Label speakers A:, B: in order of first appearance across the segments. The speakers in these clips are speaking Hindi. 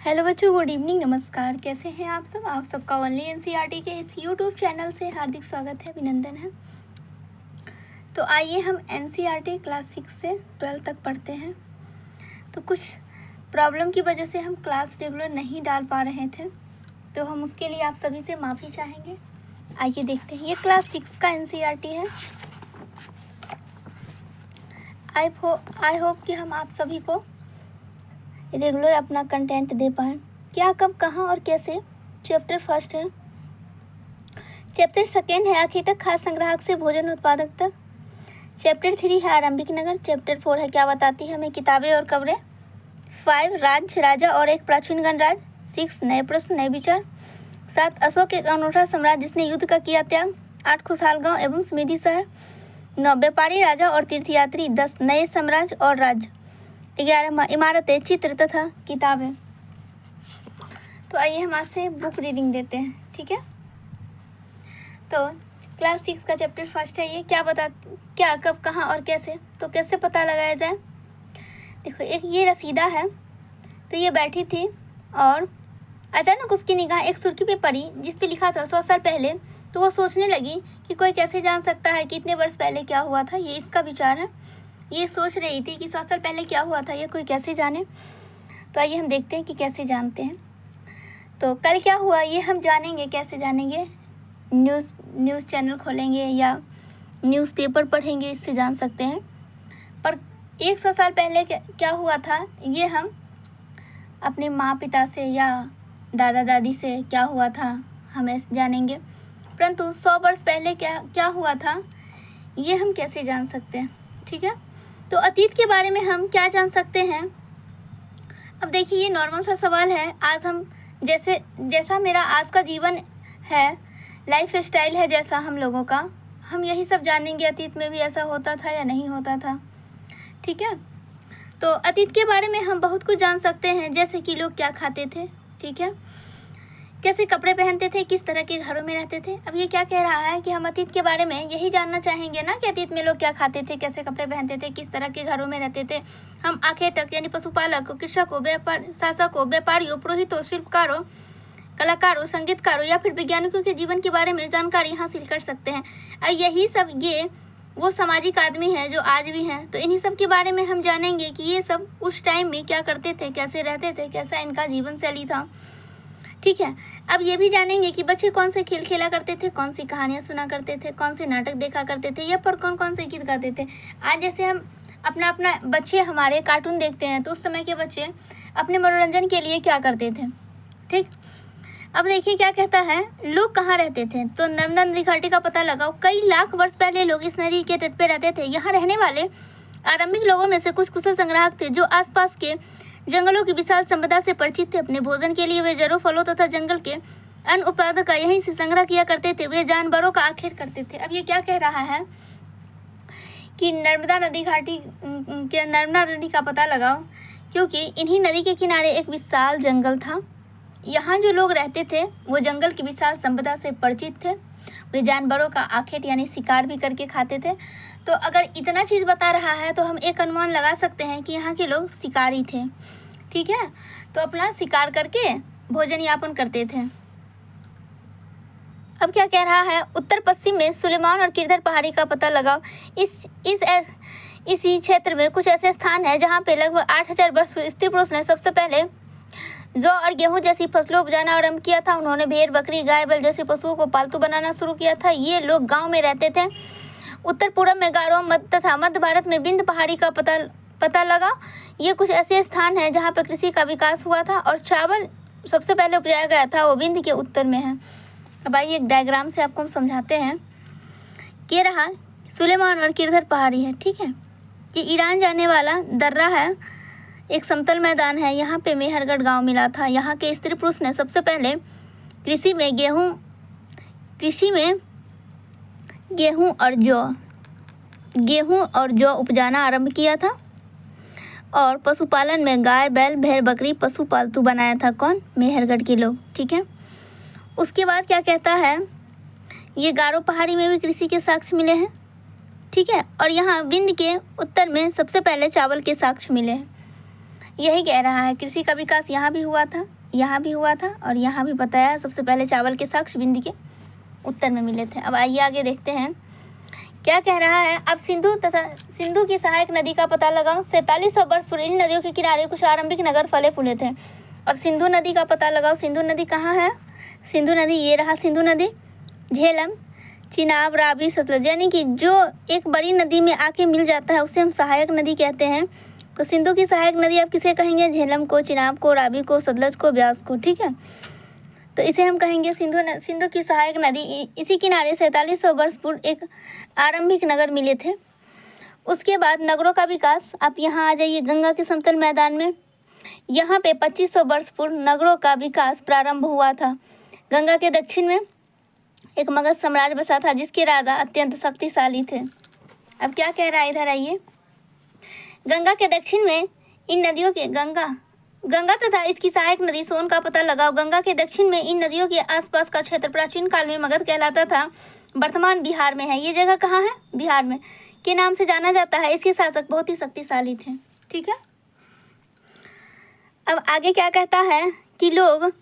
A: हेलो बच्चों, गुड इवनिंग, नमस्कार। कैसे हैं आप सब? आप सबका ओनली एनसीईआरटी के इस यूट्यूब चैनल से हार्दिक स्वागत है, अभिनंदन है। तो आइए हम एनसीईआरटी क्लास 6 से 12 तक पढ़ते हैं। तो कुछ प्रॉब्लम की वजह से हम क्लास रेगुलर नहीं डाल पा रहे थे, तो हम उसके लिए आप सभी से माफ़ी चाहेंगे। आइए देखते हैं। ये क्लास 6 का एनसीईआरटी है। आई होप कि हम आप सभी को रेगुलर अपना कंटेंट दे पाएँ। क्या, कब, कहाँ और कैसे चैप्टर फर्स्ट है। चैप्टर सेकेंड है आखेटक खाद्य संग्राहक से भोजन उत्पादक तक। चैप्टर 3 है आरंभिक नगर। चैप्टर 4 है क्या बताती है हमें किताबें और खबरें। 5 राज्य, राजा और एक प्राचीन गणराज्य। 6 नए प्रश्न, नए विचार। 7 अशोक एक अनूठा सम्राट जिसने युद्ध का किया त्याग। 8 खुशहाल गांव एवं समृद्धि शहर। 9 व्यापारी, राजा और तीर्थयात्री। 10 नए साम्राज्य और राज्य। 11 इमारतें, चित्र तथा किताबें। तो आइए हम आज से बुक रीडिंग देते हैं, ठीक है। तो क्लास 6 का चैप्टर फर्स्ट है। ये क्या, कब, कहाँ और कैसे। तो कैसे पता लगाया जाए। देखो, एक ये रसीदा है। तो ये बैठी थी और अचानक उसकी निगाह एक सुर्खी पे पड़ी जिस पे लिखा था 100 साल पहले। तो वो सोचने लगी कि कोई कैसे जान सकता है कि इतने वर्ष पहले क्या हुआ था। ये इसका विचार है। ये सोच रही थी कि 100 साल पहले क्या हुआ था, ये कोई कैसे जाने। तो आइए हम देखते हैं कि कैसे जानते हैं। तो कल क्या हुआ ये हम जानेंगे। कैसे जानेंगे? न्यूज़ चैनल खोलेंगे या न्यूज़पेपर पढ़ेंगे, इससे जान सकते हैं। पर 100 साल पहले क्या हुआ था ये हम अपने माँ पिता से या दादा दादी से क्या हुआ था हमें जानेंगे। परंतु 100 वर्ष पहले क्या हुआ था ये हम कैसे जान सकते हैं, ठीक है। तो अतीत के बारे में हम क्या जान सकते हैं। अब देखिए, ये नॉर्मल सा सवाल है। आज हम जैसा मेरा आज का जीवन है, लाइफ स्टाइल है जैसा हम लोगों का, हम यही सब जानेंगे अतीत में भी ऐसा होता था या नहीं होता था, ठीक है। तो अतीत के बारे में हम बहुत कुछ जान सकते हैं, जैसे कि लोग क्या खाते थे, ठीक है, कैसे कपड़े पहनते थे, किस तरह के घरों में रहते थे। अब ये क्या कह रहा है कि हम अतीत के बारे में यही जानना चाहेंगे ना कि अतीत में लोग क्या खाते थे, कैसे कपड़े पहनते थे, किस तरह के घरों में रहते थे। हम आखेटक यानी पशुपालक, कृषकों, शासकों, व्यापारियों, पुरोहितों, शिल्पकारों, कलाकारों, संगीतकारों या फिर वैज्ञानिकों के जीवन के बारे में जानकारी हासिल कर सकते हैं। और यही सब ये वो सामाजिक आदमी हैं जो आज भी हैं। तो इन्हीं सब के बारे में हम जानेंगे कि ये सब उस टाइम में क्या करते थे, कैसे रहते थे, कैसा इनका जीवन शैली था, ठीक है। अब ये भी जानेंगे कि बच्चे कौन से खेल खेला करते थे, कौन सी कहानियाँ सुना करते थे, कौन से नाटक देखा करते थे या पर कौन से गीत गाते थे। आज जैसे हम अपना बच्चे हमारे कार्टून देखते हैं, तो उस समय के बच्चे अपने मनोरंजन के लिए क्या करते थे, ठीक। अब देखिए क्या कहता है, लोग कहाँ रहते थे। तो नर्मदा नदी घाटी का पता लगाओ। कई लाख वर्ष पहले लोग इस नदी के तट पर रहते थे। यहाँ रहने वाले आरंभिक लोगों में से कुछ कुशल संग्राहक थे जो आसपास के जंगलों की विशाल संपदा से परिचित थे। अपने भोजन के लिए वे जड़ों, फलों तथा जंगल के अन्य उत्पादों का यहीं से संग्रह किया करते थे। वे जानवरों का आखेट करते थे। अब ये क्या कह रहा है कि नर्मदा नदी का पता लगाओ, क्योंकि इन्हीं नदी के किनारे एक विशाल जंगल था। यहाँ जो लोग रहते थे वो जंगल की विशाल संपदा से परिचित थे। वे जानवरों का आखेट यानी शिकार भी करके खाते थे। तो अगर इतना चीज़ बता रहा है तो हम एक अनुमान लगा सकते हैं कि यहाँ के लोग शिकारी थे, ठीक है। तो अपना शिकार करके भोजन यापन करते थे। अब क्या कह रहा है, उत्तर पश्चिम में सुलेमान और किरधर पहाड़ी का पता लगाओ। इसी क्षेत्र में कुछ ऐसे स्थान हैं जहाँ पे लगभग 8000 वर्ष स्त्री पुरुष ने सबसे पहले जौ और गेहूं जैसी फसलों उपजाना आरंभ किया था। उन्होंने भेड़, बकरी, गाय, बैल जैसे पशुओं को पालतू बनाना शुरू किया था। ये लोग गांव में रहते थे। उत्तर पूर्व में गारो तथा मध्य भारत में विंध्य पहाड़ी का पता लगा। ये कुछ ऐसे स्थान हैं जहाँ पर कृषि का विकास हुआ था और चावल सबसे पहले उपजाया गया था, वो विंध्य के उत्तर में है। अब आइए एक डायग्राम से आपको हम समझाते हैं। ये रहा सुलेमान और किरधर पहाड़ी है, ठीक है। ये ईरान जाने वाला दर्रा है, एक समतल मैदान है। यहाँ पे मेहरगढ़ गांव मिला था। यहाँ के स्त्री पुरुष ने सबसे पहले कृषि में गेहूं और जौ उपजाना आरंभ किया था और पशुपालन में गाय, बैल, भेड़, बकरी पशु पालतू बनाया था। कौन? मेहरगढ़ के लोग, ठीक है। उसके बाद क्या कहता है, ये गारो पहाड़ी में भी कृषि के साक्ष्य मिले हैं, ठीक है। और यहाँ विंध्य के उत्तर में सबसे पहले चावल के साक्ष्य मिले हैं। यही कह रहा है कृषि का विकास यहाँ भी हुआ था, यहाँ भी हुआ था और यहाँ भी बताया। सबसे पहले चावल के साक्ष्य बिंदी के उत्तर में मिले थे। अब आइए आगे देखते हैं क्या कह रहा है। अब सिंधु की सहायक नदी का पता लगाओ। 4700 वर्ष पूर्व इन नदियों के किनारे कुछ आरंभिक नगर फले फूले थे। अब सिंधु नदी का पता लगाओ। सिंधु नदी कहाँ है? सिंधु नदी ये रहा सिंधु नदी, झेलम, चिनाब, रावी, सतलज, यानी कि जो एक बड़ी नदी में आके मिल जाता है उसे हम सहायक नदी कहते हैं। तो सिंधु की सहायक नदी आप किसे कहेंगे? झेलम को, चिनाब को, रावी को, सतलज को, ब्यास को। ठीक है, तो इसे हम कहेंगे सिंधु की सहायक नदी। इसी किनारे 4700 वर्ष पूर्व एक आरंभिक नगर मिले थे। उसके बाद नगरों का विकास, आप यहाँ आ जाइए गंगा के समतल मैदान में। यहाँ पे 2500 वर्ष पूर्व नगरों का विकास प्रारंभ हुआ था। गंगा के दक्षिण में एक मगध साम्राज्य बसा था जिसके राजा अत्यंत शक्तिशाली थे। अब क्या कह रहा है, इधर आइए। गंगा के दक्षिण में इन नदियों के गंगा तथा इसकी सहायक नदी सोन का पता लगाओ। गंगा के दक्षिण में इन नदियों के आसपास का क्षेत्र प्राचीन काल में मगध कहलाता था, वर्तमान बिहार में है। ये जगह कहाँ है? बिहार में के नाम से जाना जाता है। इसके शासक बहुत ही शक्तिशाली थे। ठीक है, अब आगे क्या कहता है कि लोग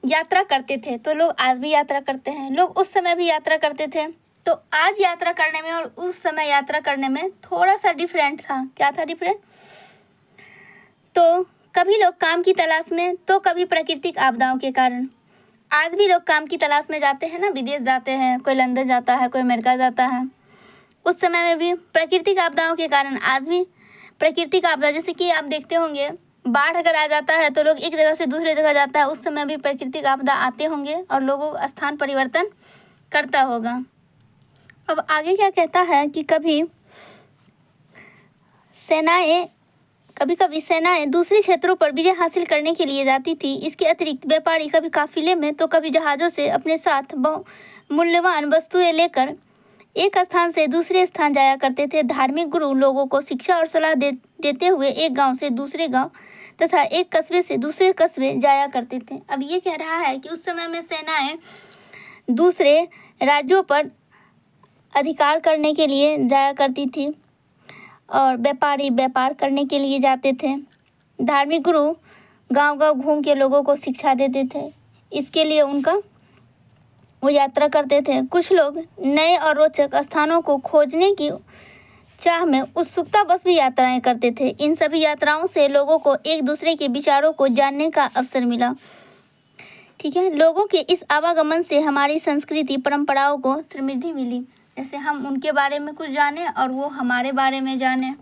A: यात्रा करते थे, तो लोग आज भी यात्रा करते हैं। लोग उस समय भी यात्रा करते थे। तो आज यात्रा करने में और उस समय यात्रा करने में थोड़ा सा डिफरेंट था। क्या था डिफरेंट? तो कभी लोग काम की तलाश में, तो कभी प्राकृतिक आपदाओं के कारण। आज भी लोग काम की तलाश में जाते हैं ना, विदेश जाते हैं, कोई लंदन जाता है, कोई अमेरिका जाता है। उस समय में भी प्राकृतिक आपदाओं के कारण आज भी प्राकृतिक आपदा, जैसे कि आप देखते होंगे बाढ़ अगर आ जाता है तो लोग एक जगह से दूसरे जगह जाता है, उस समय भी प्राकृतिक आपदा आते होंगे और लोगों का स्थान परिवर्तन करता होगा। अब आगे क्या कहता है कि कभी कभी सेनाएं दूसरे क्षेत्रों पर विजय हासिल करने के लिए जाती थी। इसके अतिरिक्त व्यापारी कभी काफिले में तो कभी जहाज़ों से अपने साथ मूल्यवान वस्तुएं लेकर एक स्थान से दूसरे स्थान जाया करते थे। धार्मिक गुरु लोगों को शिक्षा और सलाह देते हुए एक गांव से दूसरे गांव तथा एक कस्बे से दूसरे कस्बे जाया करते थे। अब ये कह रहा है कि उस समय में सेनाएं दूसरे राज्यों पर अधिकार करने के लिए जाया करती थी और व्यापारी व्यापार करने के लिए जाते थे। धार्मिक गुरु गांव-गांव घूम के लोगों को शिक्षा देते थे। इसके लिए वो यात्रा करते थे। कुछ लोग नए और रोचक स्थानों को खोजने की चाह में उत्सुकता बस भी यात्राएं करते थे। इन सभी यात्राओं से लोगों को एक दूसरे के विचारों को जानने का अवसर मिला। ठीक है, लोगों के इस आवागमन से हमारी संस्कृति परंपराओं को समृद्धि मिली। जैसे हम उनके बारे में कुछ जाने और वो हमारे बारे में जाने।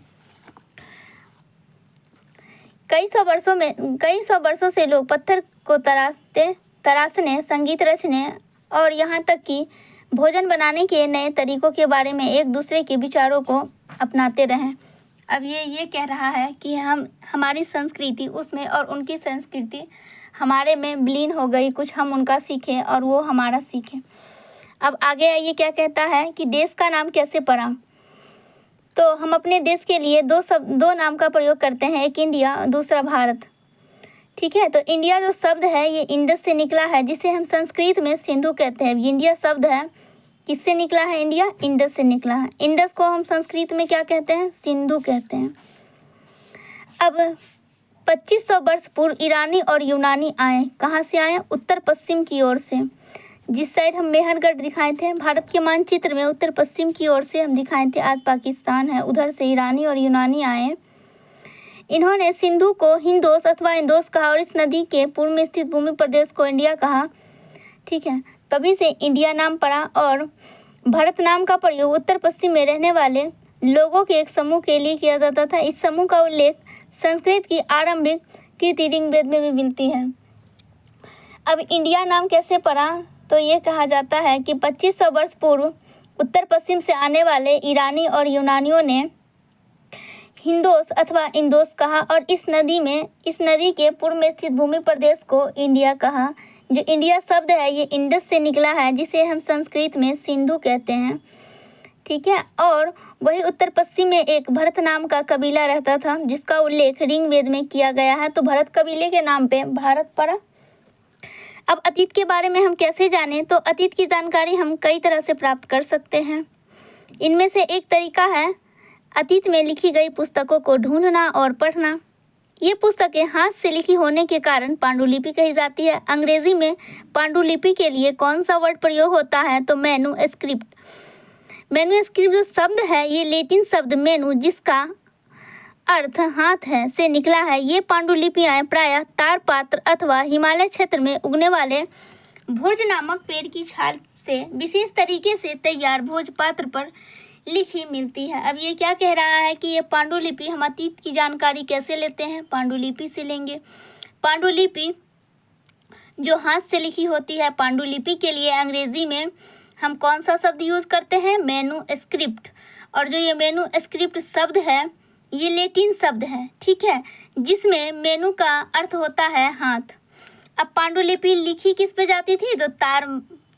A: कई सौ वर्षों से लोग पत्थर को तराशने, संगीत रचने और यहाँ तक कि भोजन बनाने के नए तरीकों के बारे में एक दूसरे के विचारों को अपनाते रहे। अब ये कह रहा है कि हमारी संस्कृति उसमें और उनकी संस्कृति हमारे में विलीन हो गई। कुछ हम उनका सीखें और वो हमारा सीखें। अब आगे ये क्या कहता है कि देश का नाम कैसे पड़ा। तो हम अपने देश के लिए दो नाम का प्रयोग करते हैं, एक इंडिया, दूसरा भारत। ठीक है, तो इंडिया जो शब्द है ये इंडस से निकला है, जिसे हम संस्कृत में सिंधु कहते हैं। इंडिया शब्द है किससे निकला है? इंडिया इंडस से निकला है। इंडस को हम संस्कृत में क्या कहते हैं? सिंधु कहते हैं। अब 2500 वर्ष पूर्व ईरानी और यूनानी आए। कहाँ से आए? उत्तर पश्चिम की ओर से। जिस साइड हम मेहरगढ़ दिखाए थे भारत के मानचित्र में, उत्तर पश्चिम की ओर से हम दिखाए थे, आज पाकिस्तान है, उधर से ईरानी और यूनानी आए। इन्होंने सिंधु को हिंदोस अथवा इंदोस कहा और इस नदी के पूर्व में स्थित भूमि प्रदेश को इंडिया कहा। ठीक है, तभी से इंडिया नाम पड़ा। और भारत नाम का प्रयोग उत्तर पश्चिम में रहने वाले लोगों के एक समूह के लिए किया जाता था। इस समूह का उल्लेख संस्कृत की आरंभिक कृति ऋग्वेद में भी मिलती है। अब इंडिया नाम कैसे पड़ा? तो ये कहा जाता है कि 2500 वर्ष पूर्व उत्तर पश्चिम से आने वाले ईरानी और यूनानियों ने हिंदोस अथवा इंदोस कहा और इस नदी के पूर्व में स्थित भूमि प्रदेश को इंडिया कहा। जो इंडिया शब्द है ये इंडस से निकला है, जिसे हम संस्कृत में सिंधु कहते हैं। ठीक है, और वही उत्तर पश्चिम में एक भरत नाम का कबीला रहता था जिसका उल्लेख ऋग्वेद में किया गया है। तो भरत कबीले के नाम पे भारत पड़ा। अब अतीत के बारे में हम कैसे जानें? तो अतीत की जानकारी हम कई तरह से प्राप्त कर सकते हैं। इनमें से एक तरीका है अतीत में लिखी गई पुस्तकों को ढूंढना और पढ़ना। ये पुस्तकें हाथ से लिखी होने के कारण पांडुलिपि कही जाती है। अंग्रेजी में पांडुलिपि के लिए कौन सा वर्ड प्रयोग होता है? तो मैन्युस्क्रिप्ट। मैन्युस्क्रिप्ट जो शब्द है ये लैटिन शब्द मेनु, जिसका अर्थ हाथ है, से निकला है। ये पांडुलिपियां प्रायः तारपात्र अथवा हिमालय क्षेत्र में उगने वाले भोज नामक पेड़ की छाल से विशेष तरीके से तैयार भोजपात्र पर लिखी मिलती है। अब ये क्या कह रहा है कि ये पांडुलिपि, हम अतीत की जानकारी कैसे लेते हैं? पांडुलिपि से लेंगे। पांडुलिपि जो हाथ से लिखी होती है, पांडुलिपि के लिए अंग्रेजी में हम कौन सा शब्द यूज करते हैं? मैन्युस्क्रिप्ट। और जो ये मैन्युस्क्रिप्ट शब्द है ये लैटिन शब्द है, ठीक है, जिसमें मेनू का अर्थ होता है हाथ। अब पांडुलिपि लिखी किस पे जाती थी? तो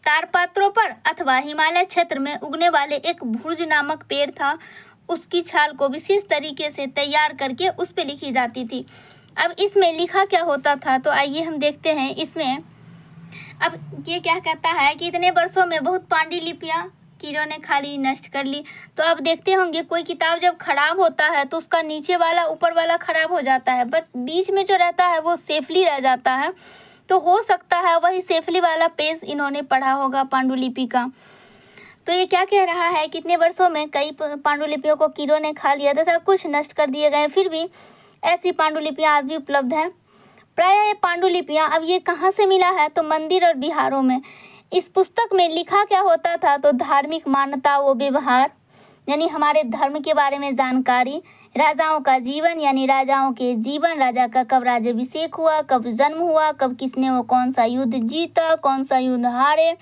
A: तारपात्रों पर अथवा हिमालय क्षेत्र में उगने वाले एक भुर्ज नामक पेड़ था, उसकी छाल को विशेष तरीके से तैयार करके उस पे लिखी जाती थी। अब इसमें लिखा क्या होता था? तो आइए हम देखते हैं इसमें। अब ये क्या कहता है कि इतने वर्षों में बहुत पांडुलिपियां कीड़ों ने खा ली, नष्ट कर ली। तो अब देखते होंगे कोई किताब जब खराब होता है तो उसका नीचे वाला ऊपर वाला खराब हो जाता है, बट बीच में जो रहता है वो सेफली रह जाता है। तो हो सकता है वही सेफली वाला पेज इन्होंने पढ़ा होगा पांडुलिपि का। तो ये क्या कह रहा है? कितने वर्षों में कई पांडुलिपियों को कीड़ों ने खा लिया तथा कुछ नष्ट कर दिए गए, फिर भी ऐसी पांडुलिपियां आज भी उपलब्ध हैं। प्रायः ये पांडुलिपियां, अब ये कहाँ से मिला है? तो मंदिर और बिहारों में। इस पुस्तक में लिखा क्या होता था? तो धार्मिक मान्यता व व्यवहार, यानी हमारे धर्म के बारे में जानकारी, राजाओं का जीवन यानी राजाओं के जीवन, राजा का कब राज्याभिषेक हुआ, कब जन्म हुआ, कब किसने वो कौन सा युद्ध जीता, कौन सा युद्ध हारे,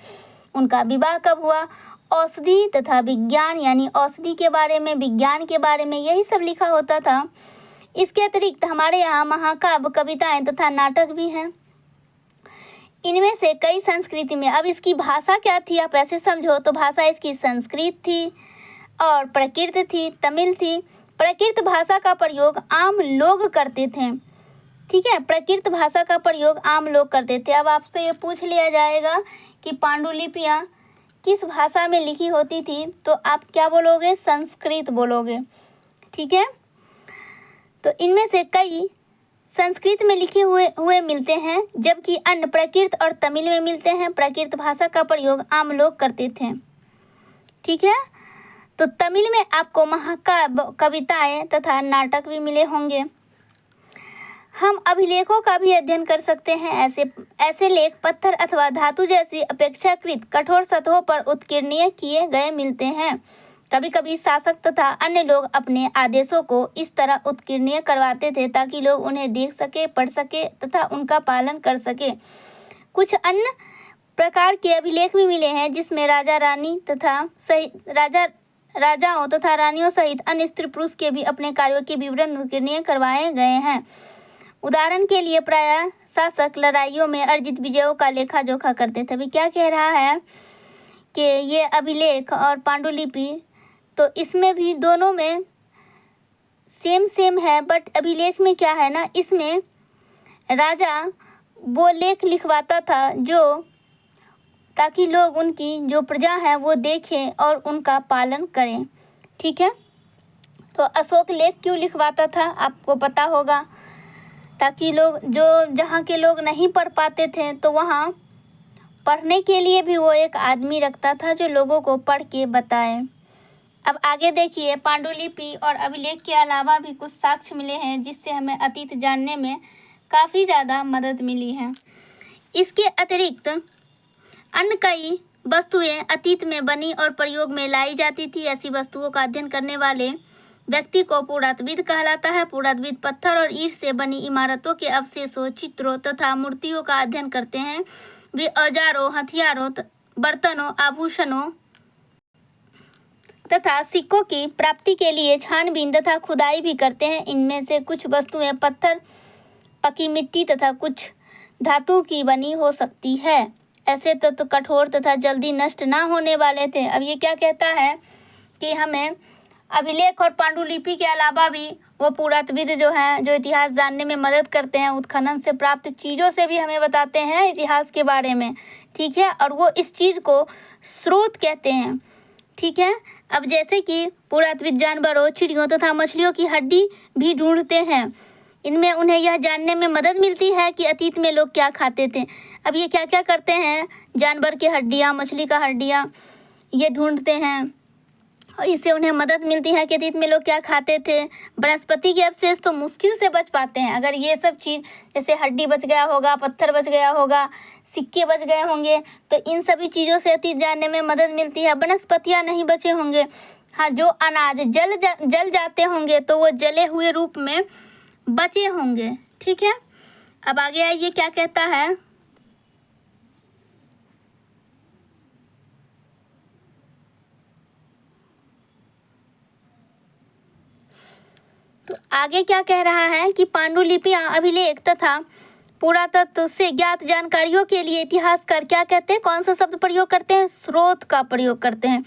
A: उनका विवाह कब हुआ, औषधि तथा विज्ञान यानी औषधि के बारे में, विज्ञान के बारे में, यही सब लिखा होता था। इसके अतिरिक्त हमारे यहाँ महाकाव्य, कविताएं तथा नाटक भी हैं। इनमें से कई संस्कृति में, अब इसकी भाषा क्या थी आप ऐसे समझो, तो भाषा इसकी संस्कृत थी और प्राकृत थी, तमिल थी। प्राकृत भाषा का प्रयोग आम लोग करते थे, ठीक है, प्राकृत भाषा का प्रयोग आम लोग करते थे। अब आपसे ये पूछ लिया जाएगा कि पांडुलिपियां किस भाषा में लिखी होती थी, तो आप क्या बोलोगे? संस्कृत बोलोगे, ठीक है। तो इनमें से कई संस्कृत में लिखे हुए मिलते हैं, जबकि अन्य प्राकृत और तमिल में मिलते हैं। प्राकृत भाषा का प्रयोग आम लोग करते थे, ठीक है। तो तमिल में आपको महाकाव्य, कविताएं तथा नाटक भी मिले होंगे। हम अभिलेखों का भी अध्ययन कर सकते हैं। ऐसे लेख पत्थर अथवा धातु जैसी अपेक्षाकृत कठोर सतहों पर उत्कीर्णीय किए गए मिलते हैं। कभी कभी शासक तथा अन्य लोग अपने आदेशों को इस तरह उत्कीर्णीय करवाते थे ताकि लोग उन्हें देख सके, पढ़ सके तथा उनका पालन कर सके। कुछ अन्य प्रकार के अभिलेख भी मिले हैं जिसमें राजाओं तथा रानियों सहित अन्य स्त्री पुरुष के भी अपने कार्यों के विवरण उत्कीर्णीय करवाए गए हैं। उदाहरण के लिए प्रायः शासक लड़ाइयों में अर्जित विजयों का लेखा जोखा करते थे। अभी क्या कह रहा है कि ये अभिलेख और पांडुलिपि, तो इसमें भी दोनों में सेम है, बट अभिलेख में क्या है ना, इसमें राजा वो लेख लिखवाता था जो ताकि लोग, उनकी जो प्रजा है वो देखें और उनका पालन करें, ठीक है। तो अशोक लेख क्यों लिखवाता था आपको पता होगा, ताकि लोग, जो जहाँ के लोग नहीं पढ़ पाते थे तो वहाँ पढ़ने के लिए भी वो एक आदमी रखता था जो लोगों को पढ़ के बताए। अब आगे देखिए, पांडुलिपि और अभिलेख के अलावा भी कुछ साक्ष्य मिले हैं जिससे हमें अतीत जानने में काफ़ी ज़्यादा मदद मिली है। इसके अतिरिक्त अन्य कई वस्तुएं अतीत में बनी और प्रयोग में लाई जाती थी। ऐसी वस्तुओं का अध्ययन करने वाले व्यक्ति को पुरातत्वविद कहलाता है। पुरातत्वविद पत्थर और ईंट से बनी इमारतों के अवशेषों, चित्रों तथा मूर्तियों का अध्ययन करते हैं। वे औजारों, हथियारों, बर्तनों, आभूषणों तथा सिक्कों की प्राप्ति के लिए छानबीन तथा खुदाई भी करते हैं। इनमें से कुछ वस्तुएं पत्थर, पकी मिट्टी तथा कुछ धातु की बनी हो सकती है। ऐसे तत्व कठोर तथा जल्दी नष्ट ना होने वाले थे। अब ये क्या कहता है कि हमें अभिलेख और पांडुलिपि के अलावा भी वो पुरातत्वविद जो हैं, जो इतिहास जानने में मदद करते हैं, उत्खनन से प्राप्त चीज़ों से भी हमें बताते हैं इतिहास के बारे में, ठीक है। और वो इस चीज़ को स्रोत कहते हैं, ठीक है। अब जैसे कि पुरातत्वविद जानवरों, चिड़ियों तथा मछलियों की हड्डी भी ढूंढते हैं। इनमें उन्हें यह जानने में मदद मिलती है कि अतीत में लोग क्या खाते थे। अब ये क्या क्या करते हैं, जानवर की हड्डियाँ, मछली का हड्डियाँ ये ढूंढते हैं और इससे उन्हें मदद मिलती है कि अतीत में लोग क्या खाते थे। वनस्पति के अवशेष तो मुश्किल से बच पाते हैं। अगर ये सब चीज़ जैसे हड्डी बच गया होगा, पत्थर बच गया होगा, सिक्के बच गए होंगे, तो इन सभी चीज़ों से अतीत जानने में मदद मिलती है। वनस्पतियाँ नहीं बचे होंगे, हाँ, जो अनाज जल जाते होंगे तो वो जले हुए रूप में बचे होंगे। ठीक है, अब आगे आइए क्या कहता है। तो आगे क्या कह रहा है कि पांडुलिपियां, अभिलेख तथा पुरातत्व से ज्ञात जानकारियों के लिए इतिहासकार क्या कहते हैं, कौन सा शब्द प्रयोग करते हैं, स्रोत का प्रयोग करते हैं।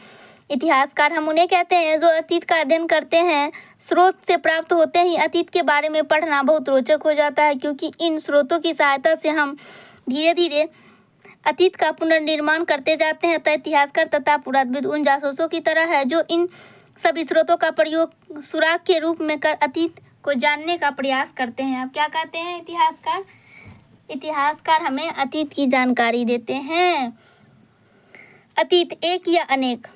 A: इतिहासकार हम उन्हें कहते हैं जो अतीत का अध्ययन करते हैं। स्रोत से प्राप्त होते ही अतीत के बारे में पढ़ना बहुत रोचक हो जाता है, क्योंकि इन स्रोतों की सहायता से हम धीरे धीरे अतीत का पुनर्निर्माण करते जाते हैं। तो इतिहासकार तथा पुरातत्वविद उन जासूसों की तरह है जो इन सभी स्रोतों का प्रयोग सुराग के रूप में कर अतीत को जानने का प्रयास करते हैं। अब क्या कहते हैं इतिहासकार, इतिहासकार हमें अतीत की जानकारी देते हैं। अतीत एक या अनेक।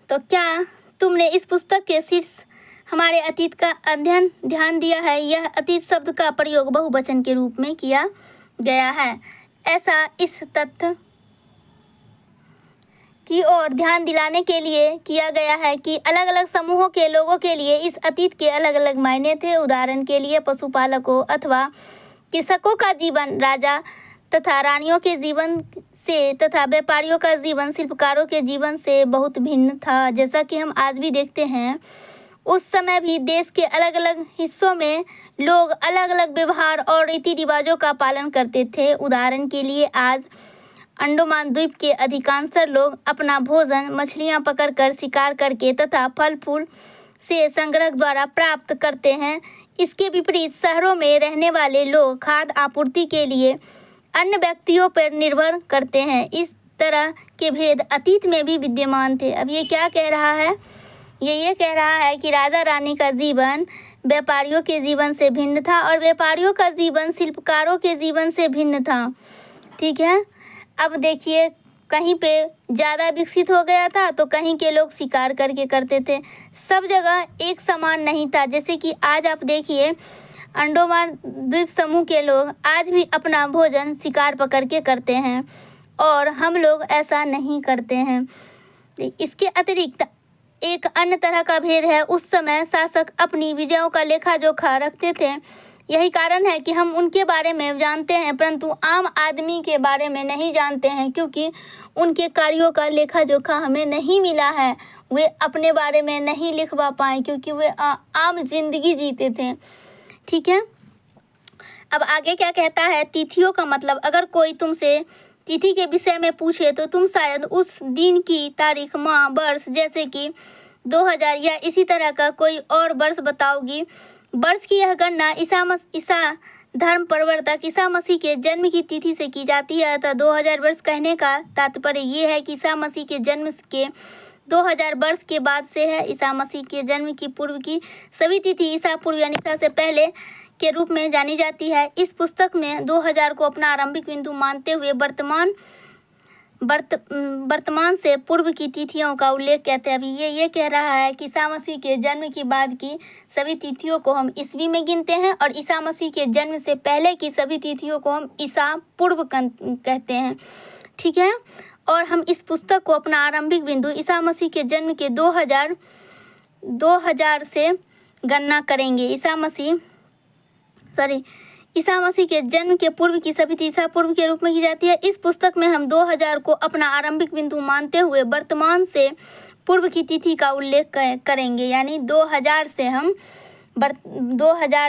A: तो क्या तुमने इस पुस्तक के शीर्ष हमारे अतीत का अध्ययन ध्यान दिया है, यह अतीत शब्द का प्रयोग बहुवचन के रूप में किया गया है। ऐसा इस तथ्य की ओर ध्यान दिलाने के लिए किया गया है कि अलग अलग समूहों के लोगों के लिए इस अतीत के अलग अलग मायने थे। उदाहरण के लिए पशुपालकों अथवा कृषकों का जीवन राजा तथा रानियों के जीवन से तथा व्यापारियों का जीवन शिल्पकारों के जीवन से बहुत भिन्न था। जैसा कि हम आज भी देखते हैं, उस समय भी देश के अलग अलग हिस्सों में लोग अलग अलग व्यवहार और रीति रिवाजों का पालन करते थे। उदाहरण के लिए आज अंडमान द्वीप के अधिकांश लोग अपना भोजन मछलियां पकड़कर, शिकार करके तथा फल फूल से संग्रह द्वारा प्राप्त करते हैं। इसके विपरीत शहरों में रहने वाले लोग खाद्य आपूर्ति के लिए अन्य व्यक्तियों पर निर्भर करते हैं। इस तरह के भेद अतीत में भी विद्यमान थे। अब ये क्या कह रहा है, ये कह रहा है कि राजा रानी का जीवन व्यापारियों के जीवन से भिन्न था और व्यापारियों का जीवन शिल्पकारों के जीवन से भिन्न था। ठीक है, अब देखिए, कहीं पे ज़्यादा विकसित हो गया था तो कहीं के लोग शिकार करके करते थे। सब जगह एक समान नहीं था। जैसे कि आज आप देखिए, अंडमान द्वीप समूह के लोग आज भी अपना भोजन शिकार पकड़ के करते हैं और हम लोग ऐसा नहीं करते हैं। इसके अतिरिक्त एक अन्य तरह का भेद है, उस समय शासक अपनी विजयों का लेखा जोखा रखते थे। यही कारण है कि हम उनके बारे में जानते हैं परंतु आम आदमी के बारे में नहीं जानते हैं, क्योंकि उनके कार्यों का लेखा जोखा हमें नहीं मिला है। वे अपने बारे में नहीं लिखवा पाए क्योंकि वे आम जिंदगी जीते थे। ठीक है, अब आगे क्या कहता है, तिथियों का मतलब। अगर कोई तुमसे तिथि के विषय में पूछे तो तुम शायद उस दिन की तारीख, माह, वर्ष, जैसे कि 2000 या इसी तरह का कोई और वर्ष बताओगी। वर्ष की यह गणना ईसा धर्म प्रवर्तक ईसा मसीह के जन्म की तिथि से की जाती है। अतः 2000 वर्ष कहने का तात्पर्य ये है कि ईसा मसीह के जन्म के 2000 वर्ष के बाद से है। ईसा मसीह के जन्म की पूर्व की सभी तिथि ईसा पूर्व यानी ईसा से पहले के रूप में जानी जाती है। इस पुस्तक में 2000 को अपना आरंभिक बिंदु मानते हुए वर्तमान से पूर्व की तिथियों का उल्लेख कहते हैं। अभी ये कह रहा है कि ईसा मसीह के जन्म की बाद की सभी तिथियों को हम ईस्वी में गिनते हैं और ईसा मसीह के जन्म से पहले की सभी तिथियों को हम ईसा पूर्व कहते हैं। ठीक है, और हम इस पुस्तक को अपना आरंभिक बिंदु ईसा मसीह के जन्म के 2000 से गणना करेंगे। ईसा मसीह के जन्म के पूर्व की सभी ईसा पूर्व के रूप में की जाती है। इस पुस्तक में हम 2000 को अपना आरंभिक बिंदु मानते हुए वर्तमान से पूर्व की तिथि का उल्लेख करेंगे, यानी 2000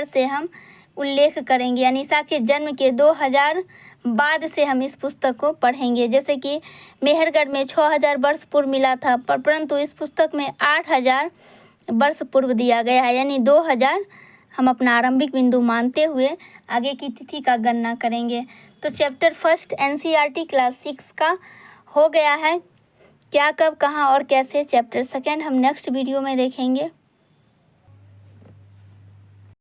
A: से हम उल्लेख करेंगे, यानी ईसा के जन्म के 2000 बाद से हम इस पुस्तक को पढ़ेंगे। जैसे कि मेहरगढ़ में 6000 वर्ष पूर्व मिला था, परंतु इस पुस्तक में 8000 वर्ष पूर्व दिया गया है, यानी 2000 हम अपना आरंभिक बिंदु मानते हुए आगे की तिथि का गणना करेंगे। तो चैप्टर फर्स्ट NCERT क्लास 6 का हो गया है। क्या, कब, कहाँ और कैसे। चैप्टर सेकेंड हम नेक्स्ट वीडियो में देखेंगे।